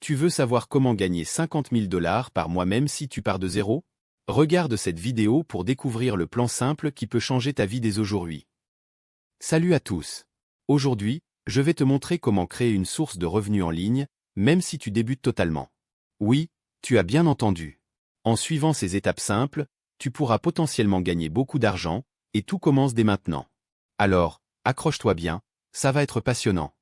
Tu veux savoir comment gagner 50 000 $ par mois même si tu pars de zéro? Regarde cette vidéo pour découvrir le plan simple qui peut changer ta vie dès aujourd'hui. Salut à tous. Aujourd'hui, je vais te montrer comment créer une source de revenus en ligne, même si tu débutes totalement. Oui, tu as bien entendu. En suivant ces étapes simples, tu pourras potentiellement gagner beaucoup d'argent, et tout commence dès maintenant. Alors, accroche-toi bien, ça va être passionnant.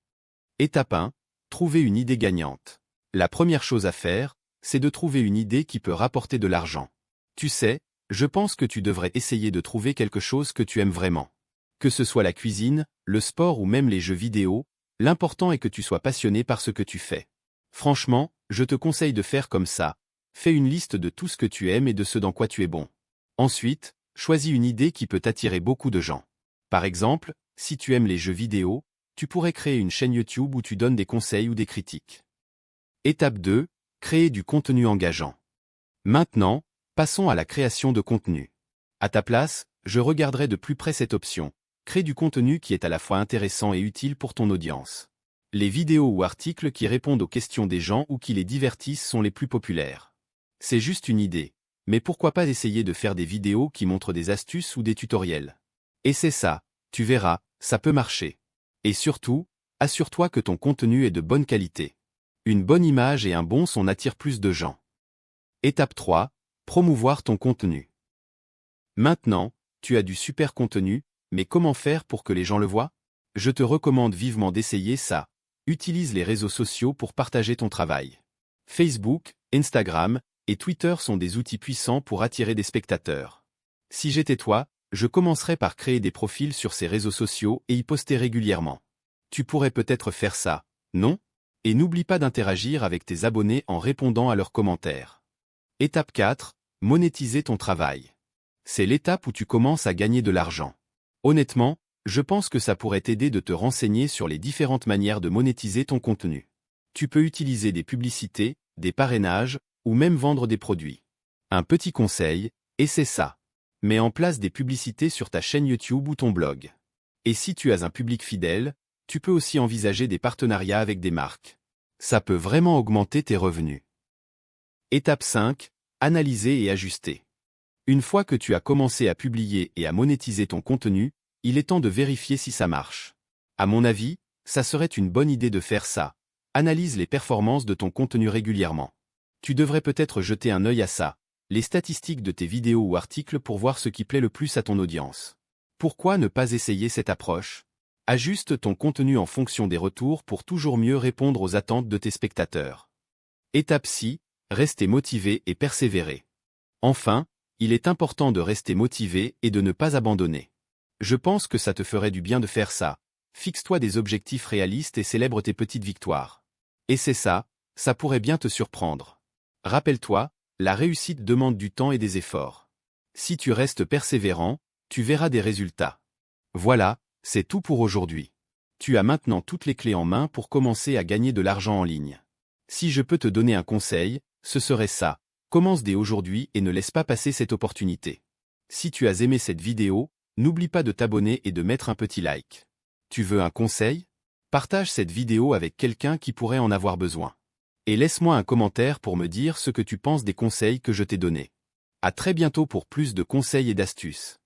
Étape 1. Trouver une idée gagnante. La première chose à faire, c'est de trouver une idée qui peut rapporter de l'argent. Tu sais, je pense que tu devrais essayer de trouver quelque chose que tu aimes vraiment. Que ce soit la cuisine, le sport ou même les jeux vidéo, l'important est que tu sois passionné par ce que tu fais. Franchement, je te conseille de faire comme ça. Fais une liste de tout ce que tu aimes et de ce dans quoi tu es bon. Ensuite, choisis une idée qui peut attirer beaucoup de gens. Par exemple, si tu aimes les jeux vidéo, tu pourrais créer une chaîne YouTube où tu donnes des conseils ou des critiques. Étape 2. Créer du contenu engageant. Maintenant, passons à la création de contenu. À ta place, je regarderai de plus près cette option. Crée du contenu qui est à la fois intéressant et utile pour ton audience. Les vidéos ou articles qui répondent aux questions des gens ou qui les divertissent sont les plus populaires. C'est juste une idée, mais pourquoi pas essayer de faire des vidéos qui montrent des astuces ou des tutoriels? Et c'est ça, tu verras, ça peut marcher. Et surtout, assure-toi que ton contenu est de bonne qualité. Une bonne image et un bon son attirent plus de gens. Étape 3. Promouvoir ton contenu. Maintenant, tu as du super contenu, mais comment faire pour que les gens le voient? Je te recommande vivement d'essayer ça. Utilise les réseaux sociaux pour partager ton travail. Facebook, Instagram et Twitter sont des outils puissants pour attirer des spectateurs. Si j'étais toi, je commencerais par créer des profils sur ces réseaux sociaux et y poster régulièrement. Tu pourrais peut-être faire ça, non? Et n'oublie pas d'interagir avec tes abonnés en répondant à leurs commentaires. Étape 4. Monétiser ton travail. C'est l'étape où tu commences à gagner de l'argent. Honnêtement, je pense que ça pourrait t'aider de te renseigner sur les différentes manières de monétiser ton contenu. Tu peux utiliser des publicités, des parrainages, ou même vendre des produits. Un petit conseil, et c'est ça. Mets en place des publicités sur ta chaîne YouTube ou ton blog. Et si tu as un public fidèle, tu peux aussi envisager des partenariats avec des marques. Ça peut vraiment augmenter tes revenus. Étape 5. Analyser et ajuster. Une fois que tu as commencé à publier et à monétiser ton contenu, il est temps de vérifier si ça marche. À mon avis, ça serait une bonne idée de faire ça. Analyse les performances de ton contenu régulièrement. Tu devrais peut-être jeter un œil à ça, les statistiques de tes vidéos ou articles pour voir ce qui plaît le plus à ton audience. Pourquoi ne pas essayer cette approche? Ajuste ton contenu en fonction des retours pour toujours mieux répondre aux attentes de tes spectateurs. Étape 6. Rester motivé et persévérer. Enfin, il est important de rester motivé et de ne pas abandonner. Je pense que ça te ferait du bien de faire ça. Fixe-toi des objectifs réalistes et célèbre tes petites victoires. Et c'est ça, ça pourrait bien te surprendre. Rappelle-toi, la réussite demande du temps et des efforts. Si tu restes persévérant, tu verras des résultats. Voilà, c'est tout pour aujourd'hui. Tu as maintenant toutes les clés en main pour commencer à gagner de l'argent en ligne. Si je peux te donner un conseil, ce serait ça. Commence dès aujourd'hui et ne laisse pas passer cette opportunité. Si tu as aimé cette vidéo, n'oublie pas de t'abonner et de mettre un petit like. Tu veux un conseil? Partage cette vidéo avec quelqu'un qui pourrait en avoir besoin. Et laisse-moi un commentaire pour me dire ce que tu penses des conseils que je t'ai donnés. À très bientôt pour plus de conseils et d'astuces.